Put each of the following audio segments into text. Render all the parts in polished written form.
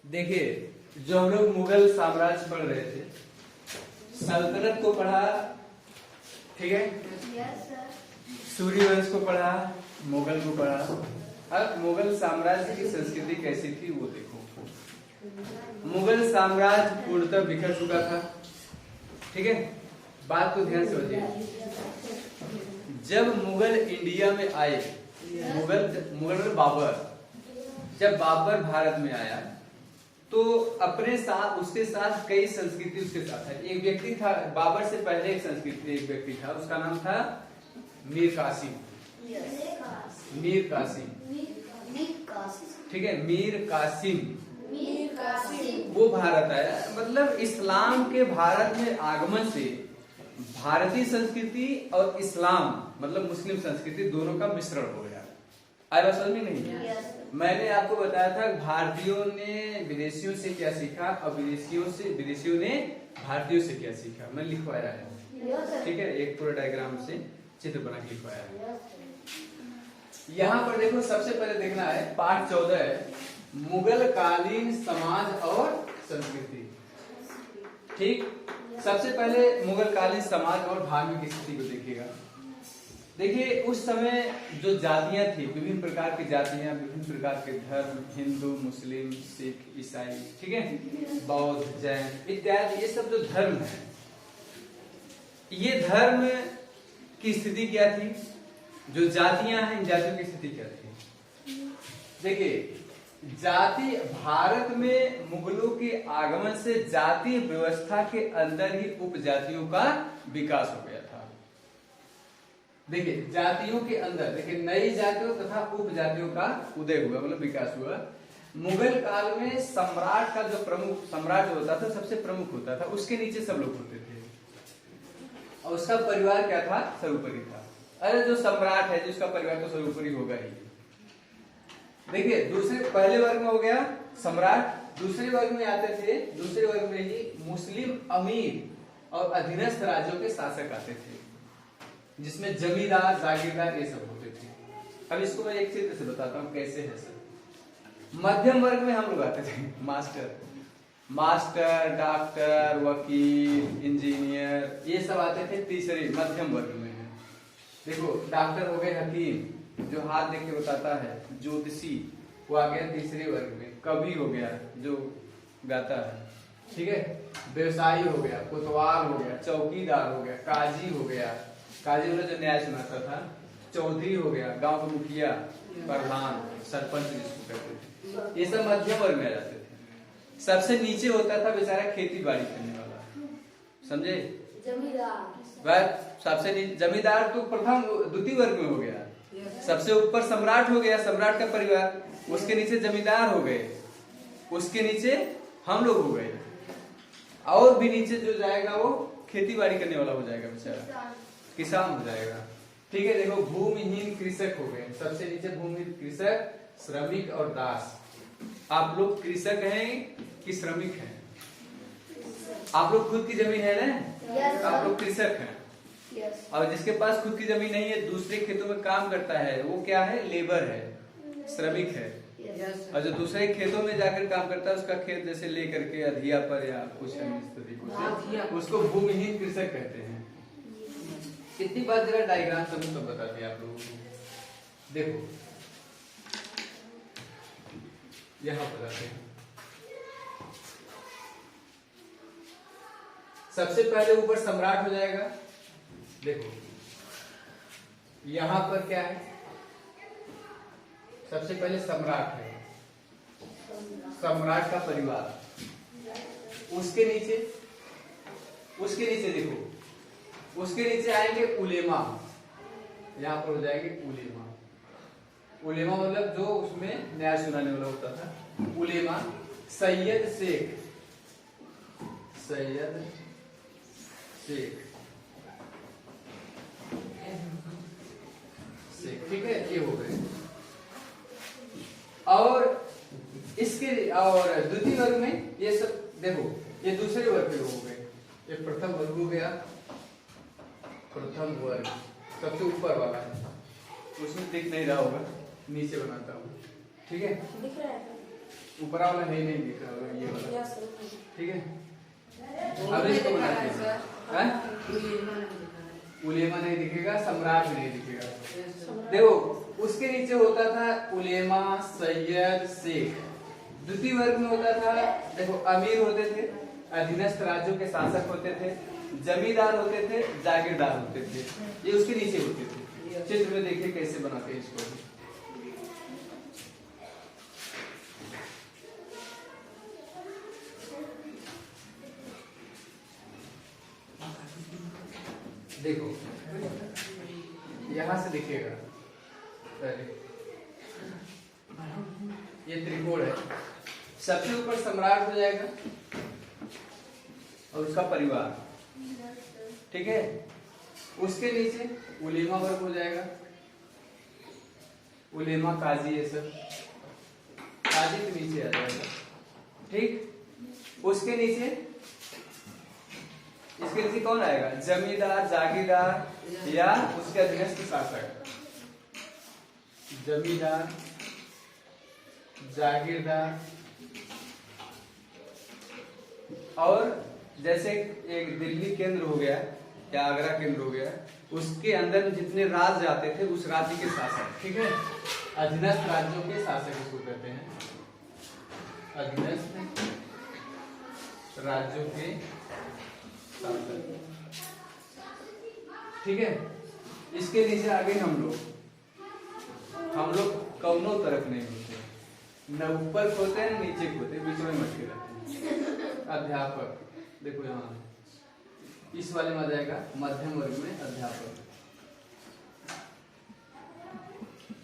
देखिए, जो हम लोग मुगल साम्राज्य पढ़ रहे थे, सल्तनत को पढ़ा, ठीक है, सूर्यवंश को पढ़ा, मुगल को पढ़ा। अब मुगल साम्राज्य की संस्कृति कैसी थी वो देखो। मुगल साम्राज्य पूर्णतः बिखर चुका था, ठीक है। बात को ध्यान से समझिए। जब मुगल इंडिया में आए, मुगल बाबर, जब बाबर भारत में आया तो अपने साथ, उसके साथ कई संस्कृति उसके साथ है। एक व्यक्ति था बाबर से पहले, एक संस्कृति, एक व्यक्ति था, उसका नाम था मीर कासिम। मीर कासिम, ठीक है, मीर कासिम। वो भारत आया, मतलब इस्लाम के भारत में आगमन से भारतीय संस्कृति और इस्लाम मतलब मुस्लिम संस्कृति दोनों का मिश्रण हो गया। आया समझ में नहीं? मैंने आपको बताया था भारतीयों ने विदेशियों से क्या सीखा और विदेशियों ने भारतीयों से क्या सीखा। मैं लिखवाया है, ठीक है, एक पूरा डायग्राम से चित्र बना के लिखवाया है। यहाँ पर देखो, सबसे पहले देखना है पाठ 14 है, मुगल कालीन समाज और संस्कृति। ठीक, सबसे पहले मुगल कालीन समाज और धार्मिक स्थिति को देखिएगा। देखिए, उस समय जो जातियां थी, विभिन्न प्रकार की जातियां, विभिन्न प्रकार के धर्म, हिंदू, मुस्लिम, सिख, ईसाई, ठीक है, बौद्ध, जैन इत्यादि, ये सब जो धर्म है, ये धर्म की स्थिति क्या थी? जो जातियां हैं, इन जातियों की स्थिति क्या थी? देखिए, जाति भारत में मुगलों के आगमन से जातीय व्यवस्था के अंदर ही उपजातियों का विकास हो गया था। देखिए, जातियों के अंदर, देखिए, नई जातियों तथा उपजातियों का उदय हुआ, मतलब विकास हुआ। मुगल काल में सम्राट का जो प्रमुख सम्राट होता था, सबसे प्रमुख होता था, उसके नीचे सब लोग होते थे और उसका परिवार क्या था? सर्वोपरि था। अरे जो सम्राट है, जिसका परिवार तो सर्वोपरि होगा ही। देखिए, दूसरे, पहले वर्ग में हो गया सम्राट, दूसरे वर्ग में आते थे, दूसरे वर्ग में ही मुस्लिम अमीर और अधीनस्थ राज्यों के शासक आते थे, जिसमें जमींदार, जागीरदार ये सब होते थे। अब इसको मैं एक चित्र से बताता हूँ कैसे है सर। मध्यम वर्ग में हम लोग आते थे, मास्टर, डॉक्टर, वकील, इंजीनियर, ये सब आते थे तीसरे मध्यम वर्ग में। देखो, डॉक्टर हो गए हकीम, जो हाथ देख के बताता है, ज्योतिषी, वो आ गया तीसरे वर्ग में। कवि हो गया, जो गाता है, ठीक है, व्यवसायी हो गया, कोतवाल हो गया, चौकीदार हो गया, काजी हो गया, काजी वाला जो न्याय सुनाता था, चौधरी हो गया, गांव का मुखिया, प्रधान, सरपंच जिसको कहते थे, ये सब मध्यम वर्ग में आ जाते थे। सबसे नीचे होता था बेचारा खेती बाड़ी करने वाला, समझे, जमींदार। सबसे जमींदार तो प्रथम द्वितीय वर्ग में हो गया। सबसे ऊपर सम्राट हो गया, सम्राट का परिवार, उसके नीचे जमींदार हो गए, उसके नीचे हम लोग हो गए, और भी नीचे जो जाएगा वो खेती बाड़ी करने वाला हो जाएगा, बेचारा किसान हो जाएगा, ठीक है। देखो, भूमिहीन कृषक हो गए, सबसे नीचे भूमिहीन कृषक, श्रमिक और दास। आप लोग कृषक हैं कि श्रमिक हैं? आप लोग खुद की जमीन है ना? आप लोग कृषक हैं। और जिसके पास खुद की जमीन नहीं है, दूसरे खेतों में काम करता है, वो क्या है? लेबर है, श्रमिक है। और जो दूसरे खेतों में जाकर काम करता है, उसका खेत जैसे लेकर के अधिया पर या कुछ अन्य तरीकों से, उसको भूमिहीन कृषक कहते हैं। कितनी बार जरा डायग्राम सब बताते हैं आप लोगों को। देखो, यहां बताते हैं। सबसे पहले ऊपर सम्राट हो जाएगा। देखो, यहां पर क्या है? सबसे पहले सम्राट है, सम्राट का परिवार, उसके नीचे देखो, उसके नीचे आएंगे उलेमा, यहां पर हो जाएंगे उलेमा। उलेमा मतलब जो उसमें न्याय सुनाने वाला होता था, उलेमा। सैयद शेख, ठीक है, ये हो गए। और इसके और द्वितीय वर्ग में ये सब देखो, ये दूसरे वर्ग के लोग हो गए। ये प्रथम वर्ग हो गया, प्रथम वर्ग सबसे ऊपर वाला है, उसमें दिख नहीं रहा होगा, नीचे बनाता हूँ, ठीक है। ऊपर वाला है नहीं दिख रहा, ये वाला, ठीक है। अब इसको बनाते हैं, उलेमा नहीं दिखेगा, सम्राट भी नहीं दिखेगा। देखो उसके नीचे होता था उलेमा, सैयद, शेख। द्वितीय वर्ग में होता था, देखो अमीर होते थे, अधीनस्थ राज्यों के शासक होते थे, जमींदार होते थे, जागीरदार होते थे, ये उसके नीचे होते थे। चित्र में देखिए कैसे बनाते हैं इसको। देखो यहां से दिखेगा, ये त्रिकोण है, सबसे ऊपर सम्राट हो जाएगा और उसका परिवार, ठीक है। उसके नीचे उलेमा वर्ग हो जाएगा, उलेमा, काजी, ये सब काजी के नीचे आ जाएगा, ठीक। उसके नीचे, इसके नीचे कौन आएगा? जमींदार, जागीरदार या उसके अधीनस्थ शासक। जमींदार, जागीरदार, और जैसे एक दिल्ली केंद्र हो गया या आगरा केंद्र हो गया, उसके अंदर जितने राज्य आते थे उस राज्य के शासक, ठीक है। अधीनस्थ राज्यों के शासक इसको कहते हैं, अधीनस्थ राज्यों के शासक, ठीक है। इसके नीचे आ गए हम लोग कौनों तरफ नहीं होते, न ऊपर होते हैं नीचे होते, बीच में मटके रहते हैं। अध्यापक, देखो यहाँ इस वाले में आ जाएगा मध्यम वर्ग में अध्यापक।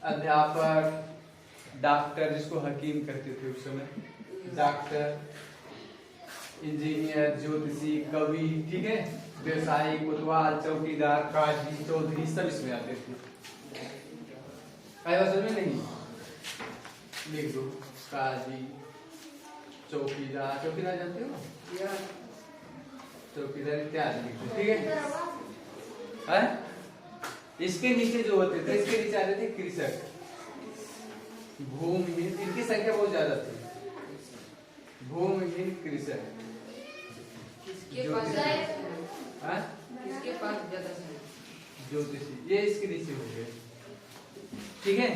अध्यापक, डॉक्टर जिसको हकीम कहते थे उस समय, डॉक्टर, इंजीनियर, ज्योतिषी, कवि, ठीक है, व्यवसायी, कोतवाल, चौकीदार, काजी, चौधरी, सब इसमें आते थे। समझ में नहीं? लिख दो काजी, चौकीदार, चौकीदार जानते हो? चौकीदार इत्यादि लिख दो, ठीक है। इसके नीचे जो होते थे, इसके नीचे आते थे कृषक, भूमिहीन, इनकी संख्या बहुत ज्यादा थी। भूमिहीन कृषक, ज्योतिषी, ये इसके नीचे हो गए, ठीक है।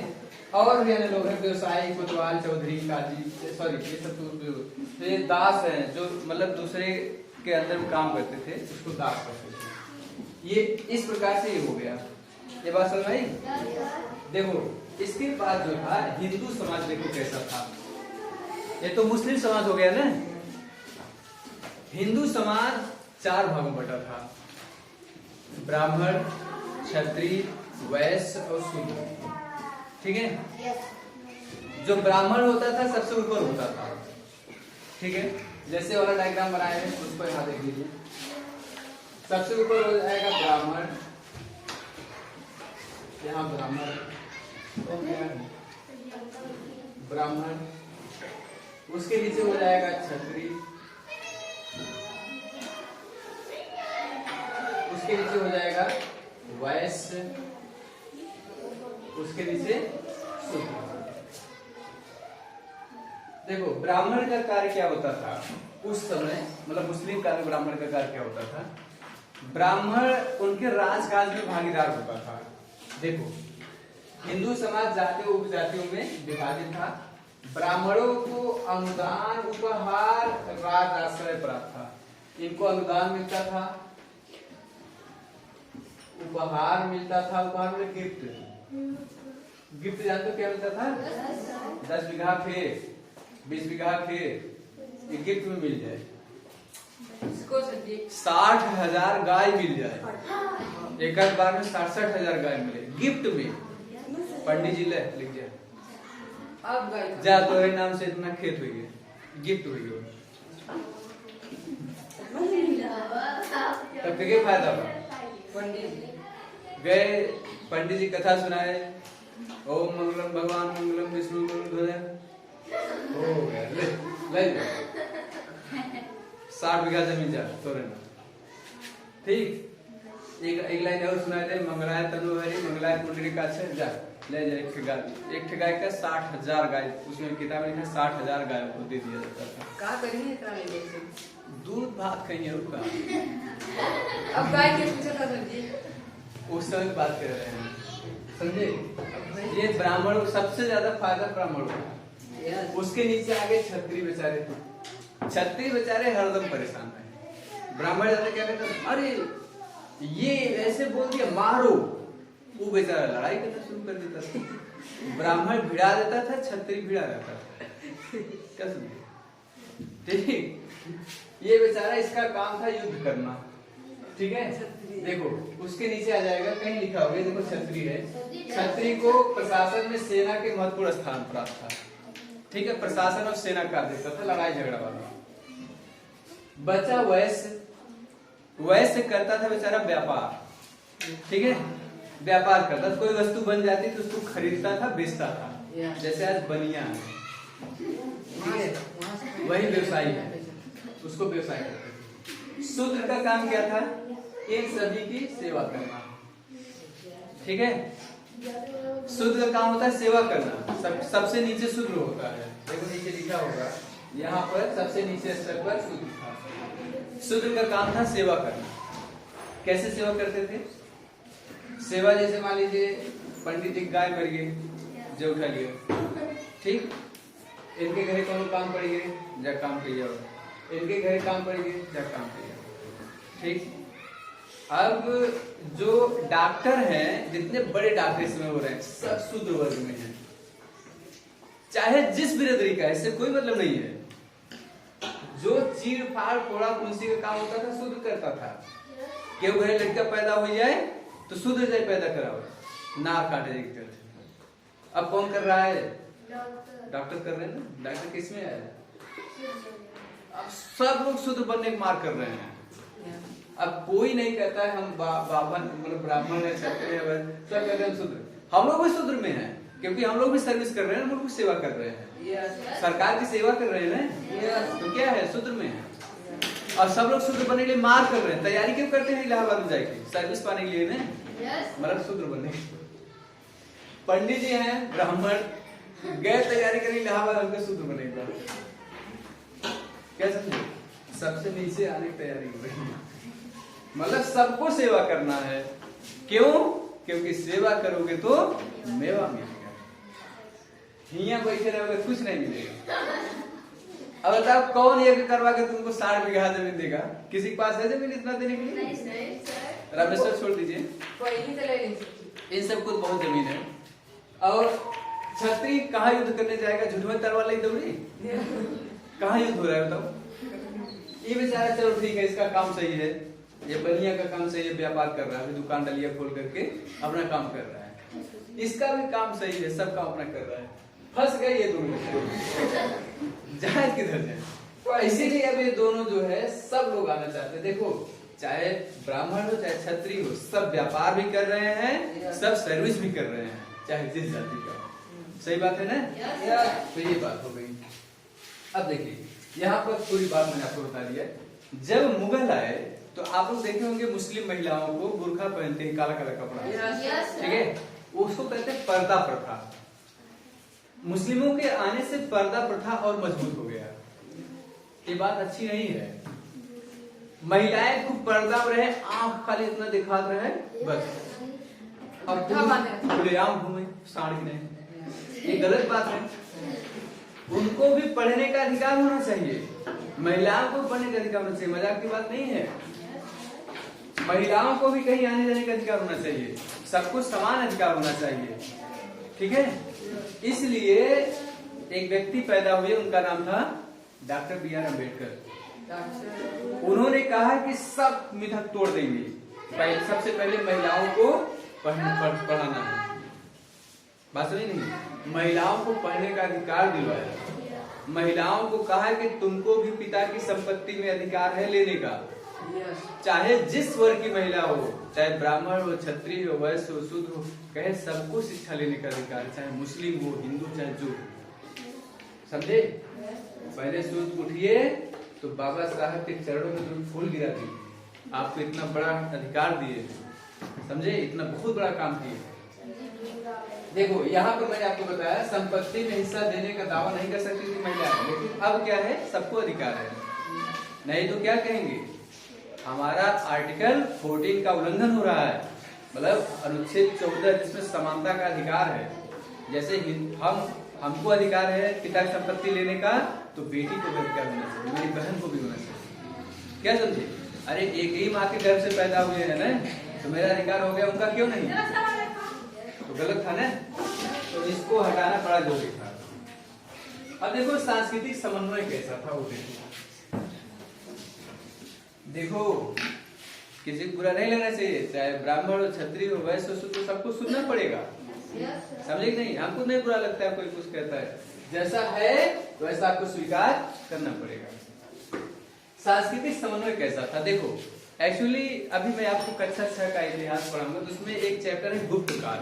और भी अन्य लोग हैं, व्यवसायी, कोतवाल, चौधरी, काजी, सॉरी ये सब तो ये दास हैं, जो मतलब दूसरे के अंदर काम करते थे, उसको दास कहते थे। ये इस प्रकार से ये हो गया। ये बात समझ आई? देखो इसके बाद जो था हिंदू समाज, देखो कैसा था। ये तो मुस्लिम समाज हो गया ना। हिंदू समाज 4 भागों में बटा था, ब्राह्मण, क्षत्रिय, वैश्य और शूद्र, ठीक है। जो ब्राह्मण होता था सबसे ऊपर होता था, ठीक है। जैसे वाला डायग्राम बनाए हैं उसको यहाँ देख लीजिए, सबसे ऊपर हो जाएगा ब्राह्मण, यहाँ ब्राह्मण, उसके नीचे हो जाएगा क्षत्रिय, उसके नीचे हो जाएगा वैश्य, उसके नीचे शूद्र। देखो ब्राह्मण का कार्य क्या होता था उस समय, मतलब मुस्लिम काल में ब्राह्मण का कार्य क्या होता था? ब्राह्मण उनके राजकाज में भागीदार होता था। देखो हिंदू समाज जातियों उपजातियों में विभाजित था। ब्राह्मणों को अनुदान, उपहार, राज आश्रय प्राप्त था। इनको अनुदान मिलता था, उपहार मिलता था। उपहार में गिफ्ट, गिफ्ट जानते हो क्या मिलता था? 10 बीघा खेत, 20 बीघा खेत, ये गिफ्ट में मिल जाए। 60,000 गाय मिल जाए, एक बार में 67,000 गाय मिले गिफ्ट में। पंडित जी लिख जाए, जा तोरे नाम से इतना खेत हुई है, गिफ्ट हुई है, तब क्या फायदा हुआ? गए पंडित जी कथा सुनाए, ओम मंगलम भगवान मंगलम विष्णु मंगलम, हो गया ले 60 बीघा जमीन जा तोरे नाम, ठीक। एक लाइन और सुनाए थे, मंगलाय तनु हरि मंगलाय पुंडरीकाक्ष, जा ले जाए एक ठे गाय का 60,000 गाय, उसमें किताब में लिखा 60,000 गाय को दे दिया जाता था। का करिए इतना ले गए दूध भात कहीं और का। अब गाय के पूछा था सर जी, उस समय की बात कर रहे हैं, समझे? ये ब्राह्मण सबसे ज्यादा फायदा ब्राह्मण का। उसके नीचे आगे क्षत्रिय बेचारे, क्षत्रिय बेचारे हरदम परेशान है। ब्राह्मण ज्यादा क्या कहते हैं, अरे ये ऐसे बोल दिया मारो, वो बेचारा लड़ाई करना शुरू कर देता था। ब्राह्मण भिड़ा देता था, क्षत्रिय भिड़ा रहता था। क्या समझे? ठीक, ये बेचारा इसका काम था युद्ध करना, ठीक है? देखो उसके नीचे आ जाएगा, कहीं लिखा होगा, देखो क्षत्रिय है, क्षत्रिय को प्रशासन में सेना के महत्वपूर्ण स्थान प्राप्त था, ठीक है? प्रशासन और सेना का देता था, लड़ाई झगड़ा वाला। बचा वैश्य, वैश्य करता था बेचारा व्यापार, ठीक है? व्यापार करता था, कोई वस्तु बन जाती तो उसको खरीदता था, बेचता था, जैसे आज बनिया है, ठीक है? वही व्यवसायी है, उसको व्यवसाय करते थे। शूद्र का काम क्या था? इन सभी की सेवा करना, ठीक है? शूद्र का काम होता है सेवा करना। सबसे नीचे शूद्र होता है, देखो नीचे लिखा होगा, यहाँ पर सबसे नीचे स्तर पर शूद्र था। शूद्र का काम था सेवा करना। कैसे सेवा करते थे? सेवा जैसे मान लीजिए पंडित एक गाय मर गई, जो उठा लिया, ठीक? इनके घरे कोनो काम पड़ गए, जा काम किया, इनके घरे काम पड़ गए, जा काम किया, ठीक? अब जो डॉक्टर हैं, जितने बड़े डॉक्टर इसमें हो रहे हैं, सब शूद्र वर्ग में हैं, चाहे जिस बिरादरी का, इससे कोई मतलब नहीं है। जो चीर फाड़ फोड़ा फुंसी का काम होता था, शूद्र करता था। केहू घरे लड़का पैदा हो जाए तो शूद्र जाए पैदा कराओ, नाक काटे जाए। अब कौन कर रहा है? डॉक्टर कर रहे हैं ना। डॉक्टर किसमें आया? अब सब लोग शूद्र बनने की मार कर रहे हैं। अब कोई नहीं कहता है हम बाबा मतलब ब्राह्मण है, क्षत्रिय है, सब कहते हैं शूद्र। हम लोग भी शूद्र में हैं, क्योंकि हम लोग भी सर्विस कर रहे हैं, हम लोग भी सेवा कर रहे हैं, सरकार की सेवा कर रहे हैं ना, तो क्या है? शूद्र में है। और सब लोग शूद्र बनने के लिए मार कर रहे हैं, तैयारी क्यों करते हैं? इलाहाबाद में जाके सर्विस पाने के लिए ना, मतलब शूद्र बनने। पंडित जी हैं ब्राह्मण, गए तैयारी करें इलाहाबाद, हमको शूद्र बनेगा। क्या समझे? सबसे नीचे आने की तैयारी हो रही है, मतलब सबको सेवा करना है। क्यों? क्योंकि सेवा करोगे तो मेवा मिलेगा, हिया बैठे रहोगे कुछ नहीं मिलेगा। अब बताओ कौन ये करवा के तुमको 60 बीघा जमीन देगा? किसी के पास है जमीन इतना देने के लिए? नहीं सर। रामेश्वर छोड़ दीजिए, इन सब कुछ बहुत जमीन है। और क्षत्रिय कहाँ युद्ध करने जाएगा? झूठ में तलवार ले दौड़ी, कहाँ युद्ध हो रहा है बताओ? ये बेचारा चलो ठीक है, इसका काम सही है, ये बनिया का काम सही है, व्यापार कर रहा है, दुकान डलिया खोल करके अपना काम कर रहा है, इसका भी काम सही है, सब काम अपना कर रहा है। फंस गए ये दोनों, जाए किधर जाए? इसीलिए अब ये दोनों जो है सब लोग आना चाहते हैं। देखो चाहे ब्राह्मण हो चाहे क्षत्रिय हो, सब व्यापार भी कर रहे हैं, सब सर्विस भी कर रहे हैं, चाहे जिस जाति का। सही बात है ना? तो ये बात हो गई। अब देखिए यहाँ पर पूरी बात मैंने आपको बता दिया। जब मुगल आए तो आप लोग देखे होंगे मुस्लिम महिलाओं को बुर्खा पहनते हैं, काला काला कपड़ा, ठीक है? उसको कहते हैं पर्दा प्रथा। मुस्लिमों के आने से पर्दा प्रथा और मजबूत हो गया। ये बात अच्छी नहीं है। महिलाएं खूब पर्दा में रहे, आंख खाली इतना दिखा रहे बस, और खुलेआम घूमे साड़ी में, ये गलत बात है। उनको भी पढ़ने का अधिकार होना चाहिए, महिलाओं को पढ़ने का अधिकार होना चाहिए, मजाक की बात नहीं है। महिलाओं को भी कहीं आने जाने का अधिकार होना चाहिए, सबको समान अधिकार होना चाहिए, ठीक है? इसलिए एक व्यक्ति पैदा हुए, उनका नाम था डॉक्टर बी.आर. अम्बेडकर। उन्होंने कहा कि सब मिथक तोड़ देंगे, सबसे पहले महिलाओं को पढ़ाना है। बात सुनी नहीं? महिलाओं को पढ़ने का अधिकार दिलवाया, महिलाओं को कहा कि तुमको भी पिता की संपत्ति में अधिकार है लेने का, चाहे जिस वर्ग की महिला हो, चाहे ब्राह्मण हो, क्षत्रिय हो, वैश्य हो, शूद्र हो, कहे सबको शिक्षा लेने का अधिकार, चाहे मुस्लिम हो, हिंदू, चाहे जो। समझे? पहले सोच उठिए तो बाबा साहब के चरणों में जो फूल गिरा दिए, आपको इतना बड़ा अधिकार दिए, समझे? इतना बहुत बड़ा काम किए। देखो यहाँ पर मैंने आपको बताया संपत्ति में हिस्सा देने का दावा नहीं कर सकती थी महिलाएं, लेकिन अब क्या है, सबको अधिकार है। नहीं तो क्या कहेंगे, हमारा आर्टिकल 14 का उल्लंघन हो रहा है, मतलब अनुच्छेद 14 जिसमें समानता का अधिकार है। जैसे हमको अधिकार है पिता की संपत्ति लेने का, तो बेटी को भी अधिकार होना चाहिए, मेरी बहन को भी होना चाहिए। क्या समझे? अरे एक ही माँ के गर्भ से पैदा हुए हैं ना, तो मेरा अधिकार हो गया, उनका क्यों नहीं? तो गलत था ना, तो इसको हटाना बड़ा जरूरी था। अब देखो सांस्कृतिक समन्वय कैसा था, वो देखो किसी को बुरा नहीं लगना चाहिए, चाहे ब्राह्मण हो, क्षत्रिय हो, वैश्य हो, तो सबको सुनना पड़ेगा, समझे कि नहीं? हमको नहीं बुरा लगता है कोई कुछ कहता है, जैसा है वैसा आपको स्वीकार करना पड़ेगा। सांस्कृतिक समन्वय कैसा था, देखो एक्चुअली अभी मैं आपको कक्षा 6 का इतिहास पढ़ाऊंगा, तो उसमें एक चैप्टर है गुप्त काल,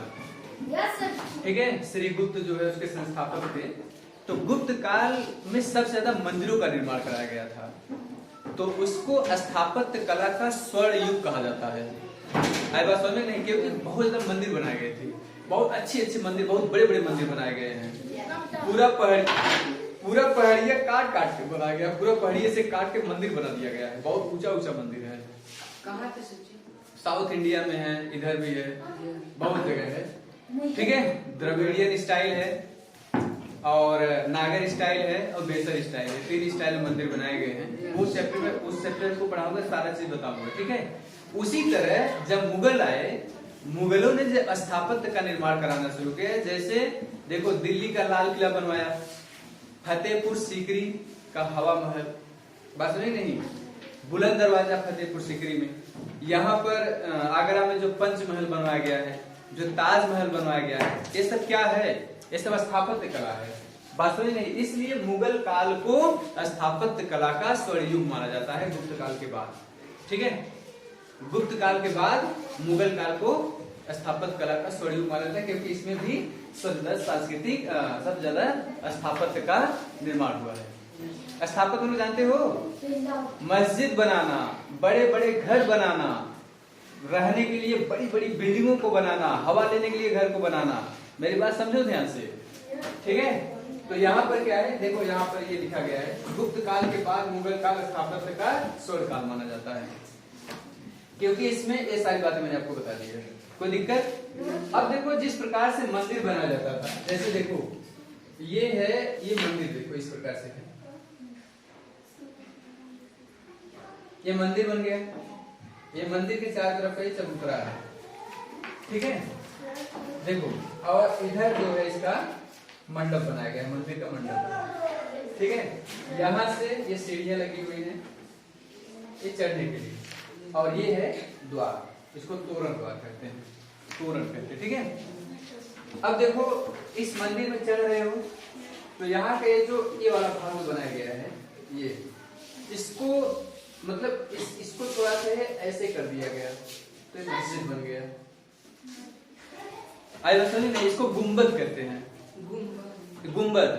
ठीक है? श्री गुप्त जो है उसके संस्थापक थे। तो गुप्त काल में सबसे ज्यादा मंदिरों का निर्माण कराया गया था, तो उसको स्थापत्य कला का स्वर्ण युग कहा जाता है। आई बात समझ में नहीं? क्योंकि बहुत ज्यादा मंदिर बनाए गए थे, बहुत अच्छे मंदिर, बहुत बड़े बड़े मंदिर बनाए गए हैं। पूरा पहाड़िया काट काट के बनाया गया, पूरा पहाड़िये से काट के मंदिर बना दिया गया है, बहुत ऊंचा ऊंचा मंदिर है। कहाँ पे सोची? साउथ इंडिया में है, इधर भी है, बहुत जगह है, ठीक है? द्रविडियन स्टाइल है और नागर स्टाइल है और बेसर स्टाइल है, 3 स्टाइल में मंदिर बनाए गए हैं। उस चैप्टर को पढ़ाऊंगा, सारा चीज बताऊंगा, ठीक है? उसी तरह जब मुगल आए, मुगलों ने जो स्थापत्य का निर्माण कराना शुरू किया, जैसे देखो दिल्ली का लाल किला बनवाया, फतेहपुर सीकरी का हवा महल, बात सुनी नहीं? बुलंद दरवाजा फतेहपुर सीकरी में, यहाँ पर आगरा में जो पंचमहल बनवाया गया है, जो ताजमहल बनवाया गया है, ये सब क्या है? ये सब स्थापत्य कला है, बात सुनी नहीं? इसलिए मुगल काल को स्थापत्य कला का स्वर्ण युग माना जाता है गुप्त काल के बाद, ठीक है? गुप्त काल के बाद मुगल काल को स्थापत्य कला का स्वर्ण युग माना जाता है, क्योंकि इसमें भी सबसे सांस्कृतिक सबसे ज्यादा स्थापत्य का निर्माण हुआ है। स्थापत्य में जानते हो, मस्जिद बनाना, बड़े बड़े घर बनाना, रहने के लिए बड़ी बड़ी बिल्डिंगों को बनाना, हवा लेने के लिए घर को बनाना। मेरी बात समझो ध्यान से, ठीक है? तो यहाँ पर क्या है, देखो यहाँ पर ये लिखा गया है, गुप्त काल के बाद मुगल काल स्थापत्य का स्वर्ण काल माना जाता है, क्योंकि इसमें ये सारी बातें मैंने आपको बता दी है। कोई दिक्कत? अब देखो जिस प्रकार से मंदिर बनाया जाता था, जैसे देखो ये है, ये मंदिर देखो इस प्रकार से है, ये मंदिर बन गया, ये मंदिर के चारों तरफ का चबूतरा है, ठीक है? देखो, और इधर जो है इसका मंडप बनाया गया, मंदिर का मंडप, ठीक है? यहाँ से ये सीढ़ियां लगी हुई हैं, ये चढ़ने के लिए, और ये है द्वार, इसको तोरण द्वार कहते हैं, तोरण कहते हैं, ठीक है? अब देखो इस मंदिर में चढ़ रहे हो, तो यहाँ के जो ये वाला भाग बनाया गया है, ये इसको मतलब इसको थोड़ा सा ऐसे कर दिया गया, तो ये मस्जिद बन गया। नहीं, इसको गुंबद कहते हैं, गुंबद।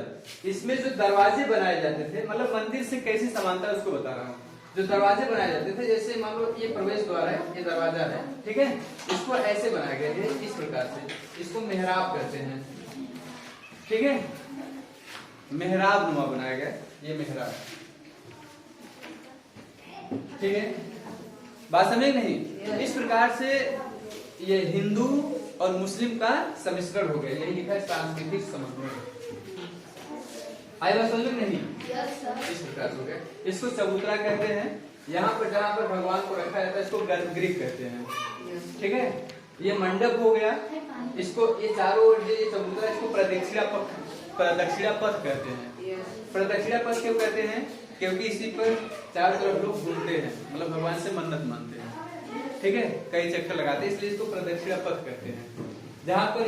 इसमें जो दरवाजे बनाए जाते थे, मतलब मंदिर से कैसी समानता है उसको बता रहा हूँ। जो दरवाजे बनाए जाते थे, जैसे मान लो ये प्रवेश द्वार है, ये दरवाजा है, ठीक है? इसको ऐसे बनाए गए थे, इस प्रकार से, इसको मेहराब कहते हैं, ठीक है? मेहराब नुमा बनाया गया, ये मेहराब, ठीक है? बात समझे नहीं? इस प्रकार से ये हिंदू और मुस्लिम का सम्मिश्रण हो गया, यही लिखा है सांस्कृतिक समन्वय। आई बात समझ में नहीं? इस प्रकार से हो गया। इसको चबूतरा कहते हैं, यहाँ पर जहाँ पर भगवान को रखा जाता है इसको गर्भगृह कहते हैं, ठीक है? ये मंडप हो गया, इसको ये चारों ओर ये चबूतरा, इसको प्रदक्षिणा पथ कहते हैं। प्रदक्षिणा पथ क्यों कहते हैं? क्योंकि इसी पर चारों तरफ लोग घूमते हैं, मतलब भगवान से मन्नत मानते हैं, ठीक है? कई चक्कर लगाते हैं, इसलिए इसको प्रदक्षिणा पथ कहते हैं। जहाँ पर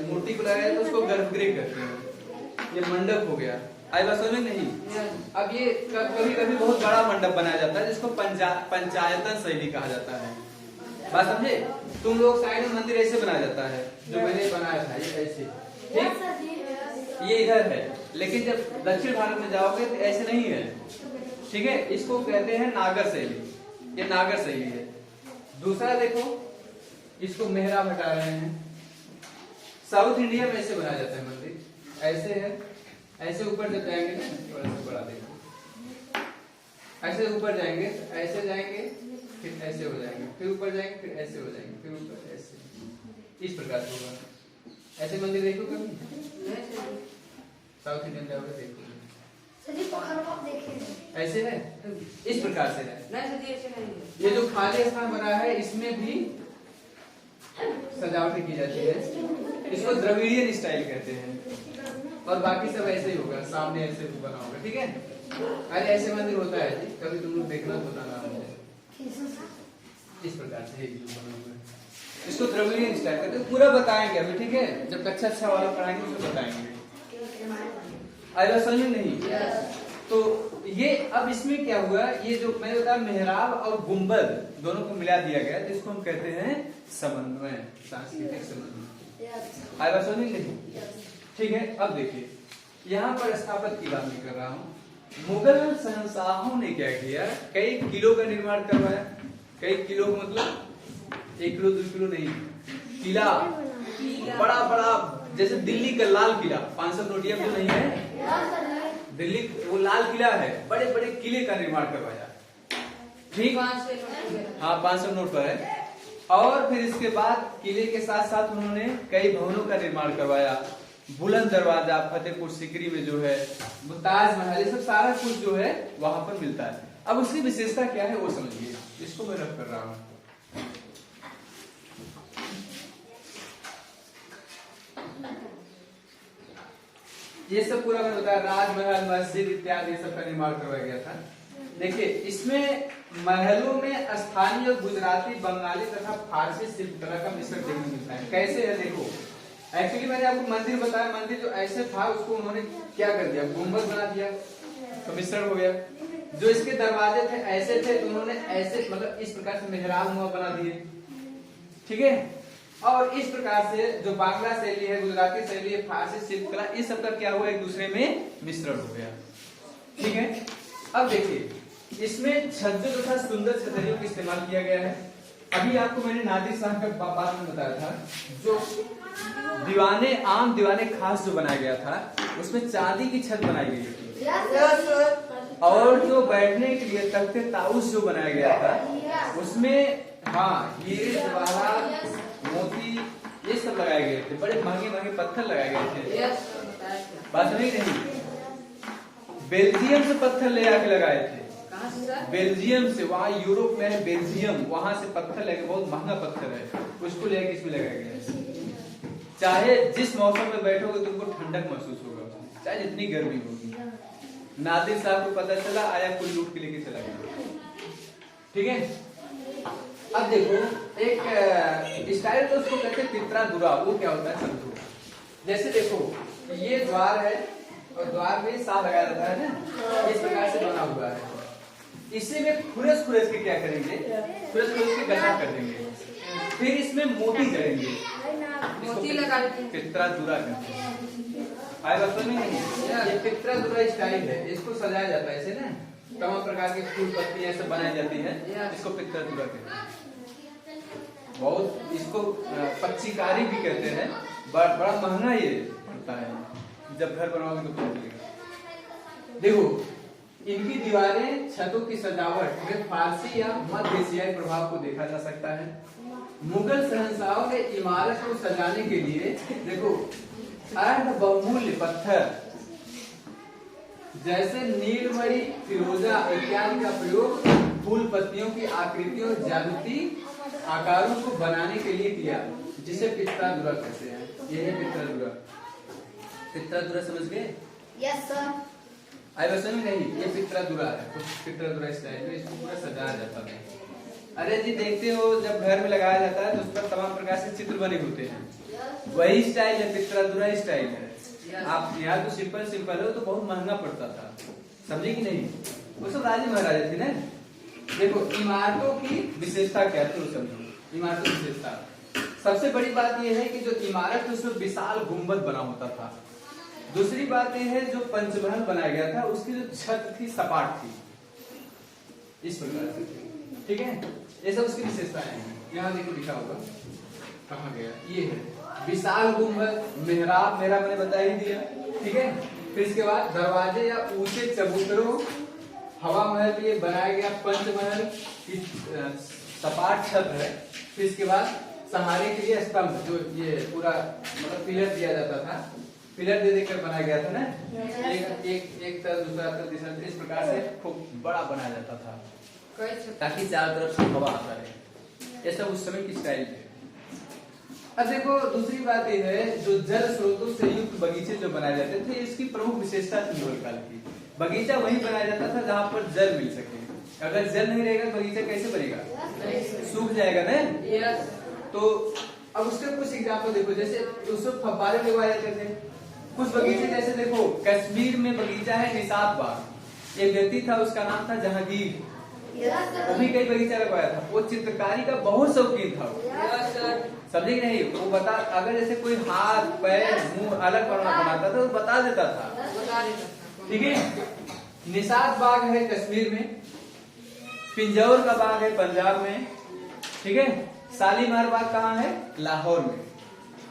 मूर्ति को लगाया तो उसको गर्भगृह कहते हैं। ये मंडप हो गया, आई बात समझ में नहीं? अब ये कभी कभी बहुत बड़ा मंडप बनाया जाता है, जिसको पंचायतन शैली कहा जाता है। बात समझे? तुम लोग साइड में मंदिर ऐसे बनाया जाता है, जो मैंने बनाया था, ये ऐसे, ठीक? ये इधर है, लेकिन जब दक्षिण भारत में जाओगे तो ऐसे नहीं है, ठीक है? इसको कहते हैं नागर शैली, ये नागर शैली है। दूसरा देखो, इसको मेहराब हटा रहे हैं, साउथ इंडिया में ऐसे बनाया जाता है मंदिर, ऐसे है, ऐसे ऊपर जब जाएंगे ना, थोड़ा सा बढ़ा देखो, ऐसे ऊपर जाएंगे, ऐसे जाएंगे, फिर ऐसे हो जाएंगे, फिर ऊपर जाएंगे, फिर ऐसे हो जाएंगे, फिर ऊपर ऐसे, इस प्रकार से होगा। ऐसे मंदिर देखो कभी साउथ इंडियन जाओगे देखो, ऐसे है, इस प्रकार से है। ये जो खाली स्थान बना है इसमें भी सजावटें की जाती है, इसको द्रविड़ियन स्टाइल कहते हैं। और बाकी सब ऐसे ही होगा, सामने ऐसे बना होगा, ठीक है। अरे ऐसे मंदिर होता है जी, कभी तुम लोग देखना तो बताना मुझे। इस प्रकार से बना हुआ है, इसको द्रविड़ियन स्टाइल कहते हैं। पूरा बताएंगे अभी, ठीक है, जब कक्षा 6 वाला पढ़ाएंगे उसको बताएंगे। आया समझ में नहीं? तो ये अब इसमें क्या हुआ, ये जो मैंने बताया मेहराब और गुंबद दोनों को मिला दिया गया, तो इसको हम कहते हैं समन्वय, सांस्कृतिक समन्वय। आया समझ में नहीं? ठीक है। अब देखिए यहाँ पर स्थापत्य की बात नहीं कर रहा हूँ, मुगल शहंशाहों ने क्या किया, कई किलो का निर्माण करवाया। कई किलो मतलब 1 किलो 2 किलो नहीं, किला बड़ा बड़ा, जैसे दिल्ली का लाल किला 500 नोटिया जो नहीं है, दिल्ली वो लाल किला है, बड़े बड़े किले का निर्माण करवाया, ठीक। हाँ 500 नोट पर है। और फिर इसके बाद किले के साथ साथ उन्होंने कई भवनों का निर्माण करवाया, बुलंद दरवाजा फतेहपुर सीकरी में जो है, ताजमहल, ये सब सारा कुछ जो है वहां पर मिलता है। अब उसकी विशेषता क्या है वो समझिए, इसको मैं रख कर रहा हूं। ये सब पूरा मैंने बताया, राजमहल मस्जिद इत्यादि ये सब का निर्माण करवाया गया था। देखिए इसमें महलों में स्थानीय गुजराती, बंगाली तथा फारसी शिल्पकला का मिश्रण देखने मिलता है। कैसे है देखो, एक्चुअली मैंने आपको मंदिर बताया, मंदिर जो ऐसे था उसको उन्होंने क्या कर दिया, गुंबद बना दिया, तो मिश्रण हो गया। जो इसके दरवाजे थे ऐसे थे, तो उन्होंने ऐसे मतलब इस प्रकार से मेहराब नुमा बना दिए, ठीक है। और इस प्रकार से जो बांग्ला शैली है, गुजराती शैली है, फारसी शिल्पकला, इस सब का क्या हुआ, एक दूसरे में मिश्रण हो गया, ठीक है। अब देखिए इसमें छज्जे तथा सुंदर छतरियों का इस्तेमाल किया गया है। अभी आपको मैंने नादिर साहब का बात में बताया था, जो दीवाने आम दीवाने खास जो बनाया गया था उसमें चांदी की छत बनाई गई थी। और जो बैठने के लिए तख्ते ताउस जो बनाया गया था उसमें हाँ हीरे जवाहरात मोती ये सब लगाए गए थे, बड़े महंगे महंगे पत्थर लगाए गए थे। बात नहीं रही, बेल्जियम से पत्थर ले आके लगाए थे, बेल्जियम से, वहाँ यूरोप में है बेल्जियम, वहां से पत्थर लेके, बहुत महंगा पत्थर है, उसको लेके इसमें लगाया गया है। चाहे जिस मौसम में बैठोगे तुमको ठंडक महसूस होगा, चाहे जितनी गर्मी होगी। नादिर साहब को पता चला, आया कुल लूट के लेके चला गया, ठीक है। अब देखो एक स्टाइल तो उसको कहते हैं पित्रादुरा, वो क्या होता है समझो। जैसे देखो ये द्वार है और द्वार में साल लगाया जाता है ना, इस प्रकार से बना हुआ है। इसी में खुरस खुरस के क्या करेंगे, खुरस खुरस के गड्ढा कर देंगे, फिर इसमें मोती जड़ेंगे, मोती लगा पित्रादुरा कहते हैं। आए बच्चों में ये पित्रादुरा स्टाइल है, इसको सजाया जाता है ऐसे ना, तमाम प्रकार के फूल पत्तियां सब बनाई जाती है, इसको पित्रादुरा कहते हैं। बहुत इसको पच्चीकारी भी कहते हैं, बड़ा महंगा ये पड़ता है, जब घर बनवाओगे तो पता चलेगा। देखो इनकी दीवारें, छतों की सजावट में फारसी या मध्य एशियाई प्रभाव को देखा जा सकता है। मुगल शहंशाहों ने इमारत को सजाने के लिए देखो अर्ध बहुमूल्य पत्थर जैसे नीलमणि, फिरोजा इत्यादि का प्रयोग फूल पत्तियों की आकृतियों, ज्यामिति आकारों को बनाने के लिए किया, जिसे पित्रादुरा कहते हैं। यह है पित्रादुरा। पित्रादुरा समझ गए? Yes sir. आई बस में नहीं, ये पित्रादुरा है, तो पित्रादुरा स्टाइल में इसको पूरा सजाया जाता है। अरे जी देखते हो जब घर में लगाया जाता है तो उस पर तमाम प्रकार से चित्र बने होते हैं, वही स्टाइल है, पित्रादुरा स्टाइल है। आप यहाँ तो सिंपल सिंपल हो तो बहुत महंगा पड़ता था, समझे कि नहीं? वो सब राजे महाराजे थे ना। देखो इमारतों की विशेषता क्या है तो समझो। इमारतों की विशेषता सबसे बड़ी बात यह है कि जो इमारत उसमें विशाल गुंबद बना होता था। दूसरी बात यह है जो पंचमहल बनाया गया था उसकी जो छत थी सपाट थी, इस प्रकार से, ठीक है। ये सब उसकी विशेषताएं हैं। यहाँ देखो लिखा होगा, कहाँ गया, ये है विशाल गुंबद, मेहराब, मेहराब मैंने बता ही दिया, ठीक है। फिर इसके बाद दरवाजे या ऊंचे चबूतरों, हवा महल के लिए बनाया गया पंचमहल की सपाट छत है। फिर इसके बाद सहारे के लिए स्तंभ, जो ये पूरा मतलब पिलर दिया जाता था, पिलर दे देकर बनाया गया था ना, एक तरफ दूसरा तरफ तीसरा तरफ, इस प्रकार से खूब बड़ा बनाया जाता था ताकि चारों तरफ से हवा आता रहे। ये सब उस समय की स्टाइल थी। अब देखो दूसरी बात ये है, जो जल स्रोतों से युक्त बगीचे जो बनाए जाते थे, इसकी प्रमुख विशेषता थी मुगल काल की। बगीचा वही बनाया जाता था जहाँ पर जल मिल सके। अगर जल नहीं रहेगा बगीचा कैसे बनेगा, सूख जाएगा ना। तो अब उसके कुछ एग्जाम्पल देखो, जैसे उस वक्त फव्वारे लगवाए जाते थे। कुछ बगीचे जैसे देखो, कश्मीर में बगीचा है निशात बाग, एक व्यक्ति था उसका नाम था जहांगीर, वो भी कई बगीचा लगवाया था। वो चित्रकारी का बहुत शौकीन था, समझे नहीं। वो बता, अगर जैसे कोई हाथ पैर मुंह अलग बनाता था तो बता देता था, ठीक है। निशात बाग है कश्मीर में, पिंजौर का बाग है पंजाब में, ठीक है। शालीमार बाग कहाँ है, लाहौर में,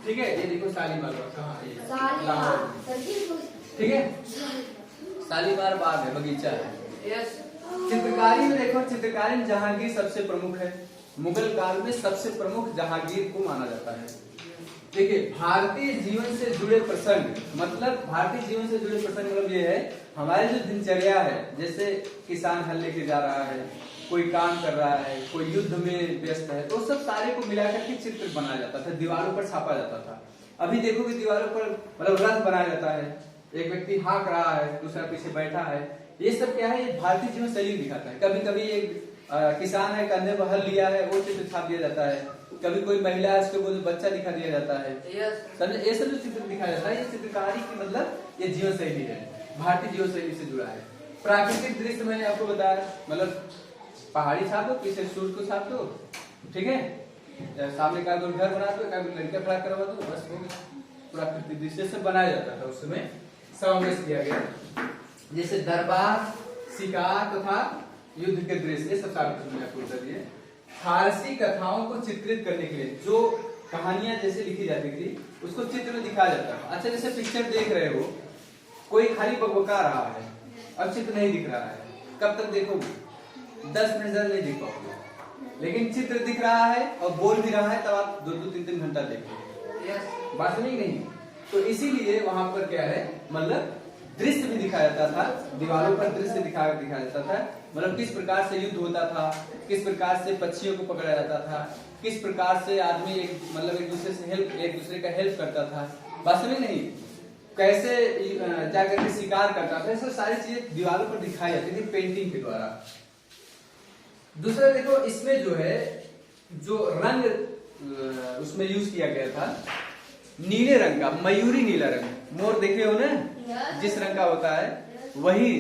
ठीक है। ये देखो शालीमार बाग कहाँ है, लाहौर, ठीक है। शालीमार बाग है, बगीचा है। चित्रकारी में देखो, चित्रकारी में जहांगीर सबसे प्रमुख है। मुगल काल में सबसे प्रमुख जहांगीर को माना जाता है। देखिए भारतीय जीवन से जुड़े प्रसंग, मतलब भारतीय जीवन से जुड़े प्रसंग मतलब ये है, हमारी जो दिनचर्या है, जैसे किसान हल लेके जा रहा है, कोई काम कर रहा है, कोई युद्ध में व्यस्त है, तो सब सारे को मिलाकर के चित्र बनाया जाता था, दीवारों पर छापा जाता था। अभी देखो कि दीवारों पर मतलब रथ बनाया जाता है, एक व्यक्ति हाँक रहा है, दूसरा पीछे बैठा है। ये सब क्या है, ये भारतीय जीवन शैली दिखाता है। कभी कभी एक किसान है, कंधे पर हल लिया है, वो चित्र छाप दिया जाता है। कभी कोई महिला है, उसके वो बच्चा दिखा दिया जाता है। समझे, ये सब जो चित्र दिखाया जाता है, ये चित्रकारी की मतलब ये जीवन शैली है, भारतीय जीवन शैली से जुड़ा है। प्राकृतिक दृश्य मैंने आपको बताया, मतलब पहाड़ी छाप दो, पीछे सूर्य को छाप दो, ठीक है। सामने का घर बना दो, लड़कियां खड़ा करवा दो, बस हो गया। प्राकृतिक दृश्य से बनाया जाता था, उस समय समावेश किया गया। जैसे दरबार, शिकार तथा युद्ध के दृश्य, ये सब साबित आपको बता दिए। फारसी कथाओं को चित्रित करने के लिए जो कहानियां जैसे लिखी जाती थी, उसको चित्र में दिखाया जाता था। अच्छा, जैसे पिक्चर देख रहे हो, कोई खाली बकबका रहा है, अब चित्र नहीं दिख रहा है, कब तक देखोगे, 10 मिनट नहीं दिख पाओगे। लेकिन चित्र दिख रहा है और बोल भी रहा है, तब आप 2-2, 3-3 घंटा देखोगे। बात समझ नहीं। तो इसीलिए वहां पर क्या है, मतलब दृश्य भी दिखाया जाता था, दीवारों पर दृश्य दिखाया जाता था। मतलब किस प्रकार से युद्ध होता था, किस प्रकार से पक्षियों को पकड़ा जाता था, किस प्रकार से आदमी एक दूसरे से एक दूसरे का हेल्प करता था, बात समझ नहीं, कैसे जाकर के शिकार करता था, ऐसे सारी चीजें दीवारों पर दिखाई जाती थी पेंटिंग के द्वारा। दूसरा देखो, इसमें जो है जो रंग उसमें यूज किया गया था, नीले रंग का, मयूरी नीला रंग, मोर देखे हो ना, जिस रंग का होता है वही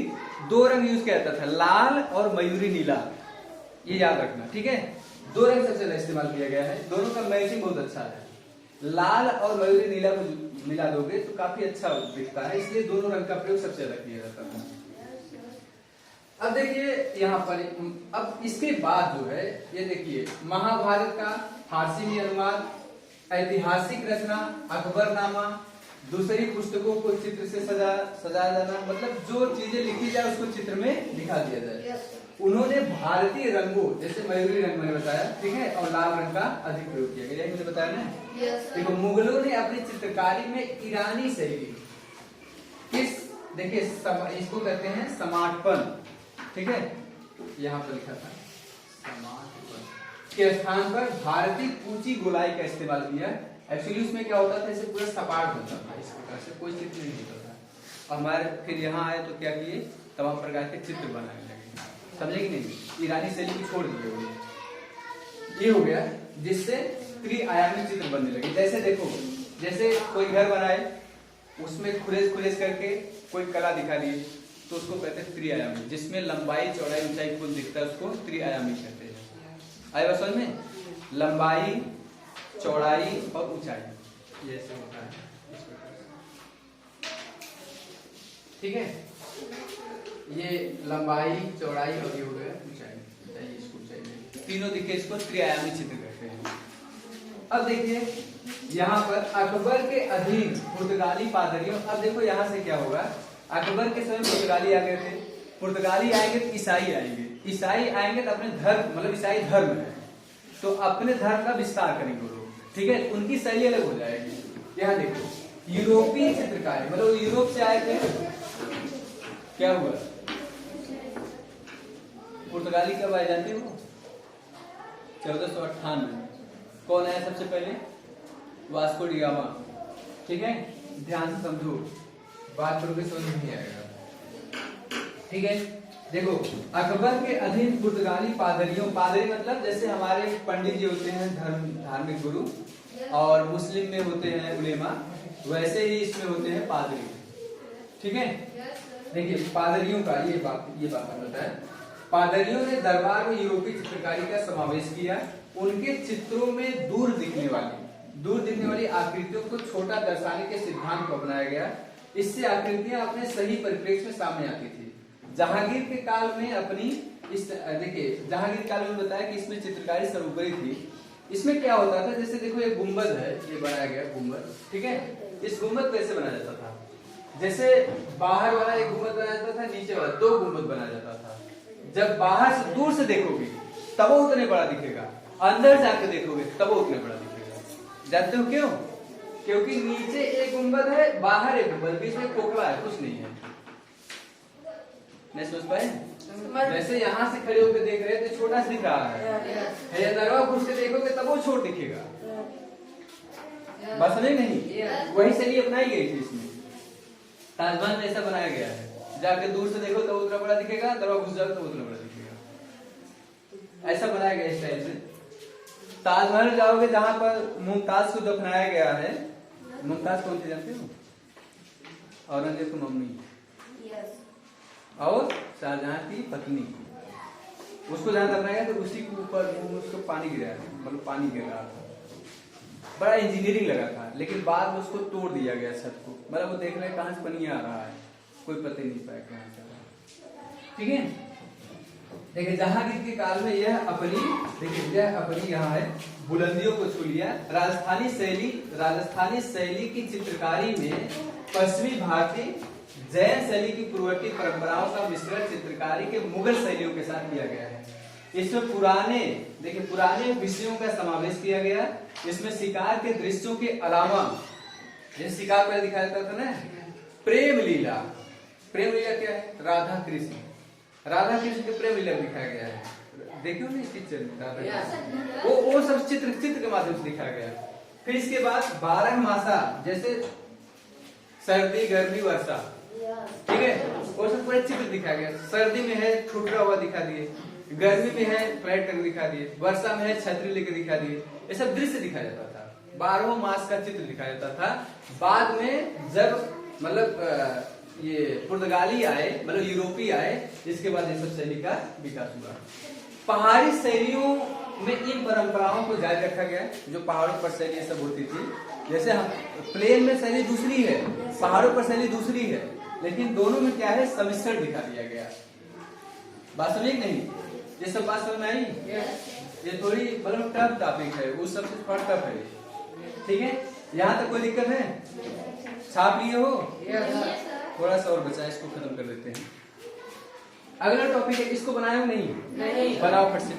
2 रंग यूज किया जाता था, लाल और मयूरी नीला, ये याद रखना, ठीक है। 2 रंग सबसे ज्यादा इस्तेमाल किया गया है, दोनों का मैचिंग बहुत अच्छा है। लाल और मयूरी नीला को मिला दोगे तो काफी अच्छा दिखता है, इसलिए दोनों रंग का प्रयोग सबसे ज्यादा किया जाता था। अब देखिए यहाँ पर, अब इसके बाद जो है ये देखिए, महाभारत का फारसी में अनुवाद, ऐतिहासिक रचना, अकबरनामा, दूसरी पुस्तकों को चित्र से सजाया जाना, मतलब जो चीजें लिखी जाए उसको चित्र में दिखा दिया जाए। उन्होंने भारतीय रंगों, जैसे मयूरी रंग मैंने बताया, ठीक है, और लाल रंग का अधिक प्रयोग किया गया, यही मैंने बताया ना। देखो मुगलों ने अपनी चित्रकारी में ईरानी शैली, किस देखिए इसको कहते हैं समाटपन, ठीक है, यहाँ पर लिखा था समाटपन के स्थान पर भारतीय कूची गोलाई का इस्तेमाल किया। एक्चुअली उसमें क्या होता था, इसे पूरा सपाट होता था, इस प्रकार से कोई चित्र नहीं होता था। हमारे फिर यहाँ आए तो क्या किए, तमाम प्रकार के चित्र बनाने लगे, समझे कि नहीं, ईरानी शैली को छोड़ दिए। ये हो गया, जिससे त्रिआयामी चित्र बनने लगे। जैसे देखो, जैसे कोई घर बनाए, उसमें खुरेज करके कोई कला दिखा दी, तो उसको कहते हैं त्रिआयामी, जिसमें लंबाई चौड़ाई ऊंचाई कुल दिखता है, उसको त्रिआयामी कहते हैं। आए बात समझ में, लंबाई चौड़ाई और ऊंचाई, ये ऐसे होता है इस प्रकार से, ठीक है। ये लंबाई चौड़ाई और ये हो गया ऊंचाई, इसको ऊंचाई तीनों दिखे, इसको त्रिआयामी चित्र कहते हैं। अब देखिए यहाँ पर अकबर के अधीन पुर्तगाली पादरियों, अब देखो यहाँ से क्या होगा, अकबर के समय पुर्तगाली आ गए थे, पुर्तगाली आएंगे तो ईसाई आएंगे, ईसाई आएंगे तो अपने धर्म मतलब ईसाई धर्म है तो अपने धर्म का विस्तार करेंगे लोग, ठीक है, उनकी शैली अलग हो जाएगी। यहाँ देखो यूरोपीय चित्रकारी मतलब यूरोप से आए थे, क्या हुआ, पुर्तगाली कब आए जानते हो, 1498। कौन आया सबसे पहले, वास्को डी गामा, ठीक है, ध्यान से समझो, बात करोगे समझ नहीं आएगा, ठीक है। देखो अकबर के अधीन पुर्तगाली पादरियों, पादरी मतलब जैसे हमारे पंडित जी होते हैं धार्मिक गुरु, और मुस्लिम में होते हैं उलेमा, वैसे ही इसमें होते हैं पादरी, ठीक है। देखिए पादरियों का ये बात होता है, पादरियों ने दरबार में यूरोपीय चित्रकारी का समावेश किया, उनके चित्रों में दूर दिखने वाली आकृतियों को छोटा दर्शाने के सिद्धांत को अपनाया गया, इससे आकृतियां अपने सही परिप्रेक्ष्य में सामने आती थी। जहांगीर के काल में अपनी इस देखिए जहांगीर काल में बताया कि इसमें चित्रकारी सर्वोपरि थी। इसमें क्या होता था, जैसे देखो ये गुंबद है, ये बनाया गया गुंबद, ठीक है, इस गुंबद को ऐसे बनाया जाता था, जैसे बाहर वाला एक गुंबद बनाया जाता था, नीचे वाला 2 गुंबद बनाया जाता था। जब बाहर से दूर से देखोगे तब वो उतने बड़ा दिखेगा, अंदर जाके देखोगे तब वो उतने बड़ा दिखेगा। जानते हो क्यों? क्योंकि नीचे एक गुंबद है, बाहर एक गुंबद, बीच में खोखला है, कुछ नहीं है। नहीं समझ पाए? जैसे यहाँ से खड़े होकर देख रहे हैं तो छोटा सा दिख रहा है, दरवाजा घुस के देखोगे तब वो छोटा दिखेगा, बस नहीं, वही शैली अपनाई गई थी इसमें। ताजमहल जैसा बनाया गया है, जाके दूर से देखो तो उतना बड़ा दिखेगा, दरवाजा घुस जाओ तो उतना बड़ा दिखेगा, ऐसा बनाया गया इस टाइप से। ताजमहल जाओगे जहां पर मुमताज को दफनाया गया है, मुमताज कौन थी जानते हो? औरंगजेब की मम्मी और शाहजहां की पत्नी, उसको जहां दफनाया गया तो उसी के ऊपर उसको पानी गिरा, मतलब पानी गिर रहा था, बड़ा इंजीनियरिंग लगा था, लेकिन बाद में उसको तोड़ दिया गया छत को, मतलब वो देख रहे हैं कहां से पानी आ रहा है, कोई पता ही नहीं पाया कहां से आ रहा है, ठीक है। देखिए जहांगीर के काल में यह अपनी यहाँ है बुलंदियों को छू लिया। राजस्थानी शैली की चित्रकारी में पश्चिमी भारतीय जैन शैली की पूर्ववर्ती परंपराओं का मिश्रण चित्रकारी के मुगल शैलियों के साथ किया गया है। इसमें पुराने विषयों का समावेश किया गया। इसमें शिकार के दृश्यों के अलावा, जैसे शिकार पहले दिखाया जाता था ना, प्रेम लीला क्या है? राधा कृष्ण के प्रेम लीला दिखाया गया है, देखियो ना पिक्चर, वो सब चित्र के माध्यम से दिखाया गया। फिर इसके बाद 12 मासा, जैसे सर्दी गर्मी वर्षा, ठीक है, वो सब पूरे चित्र दिखाया गया। सर्दी में है ठुठरा हुआ दिखा दिए, गर्मी में है फ्लैट करके दिखा दिए, वर्षा में है छतरी लेकर दिखा दिए, ये सब दृश्य दिखाया जाता था। 12 मास का चित्र दिखाया जाता था। बाद में जब मतलब ये पुर्तगाली आए, मतलब यूरोपीय आए, इसके बाद ये सब शैली का विकास हुआ। पहाड़ी शैलियों में इन परंपराओं को जारी रखा गया, जो पहाड़ों पर शैली सब होती थी। जैसे हम प्लेन में शैली दूसरी है, पहाड़ों पर शैली दूसरी है, लेकिन दोनों में क्या है, सम्मिश्रण दिखा दिया गया। बात समझ नहीं? ये सब बात समझ में आई? ये थोड़ी मतलब टफ टॉपिक है, उस सबसे थोड़ा टफ है, ठीक है। यहाँ तक कोई दिक्कत है? छाप लिए हो? थोड़ा सा और बचा, इसको खत्म कर देते हैं। अगला टॉपिक है, इसको बनाए हो नहीं? बनाओ फट से।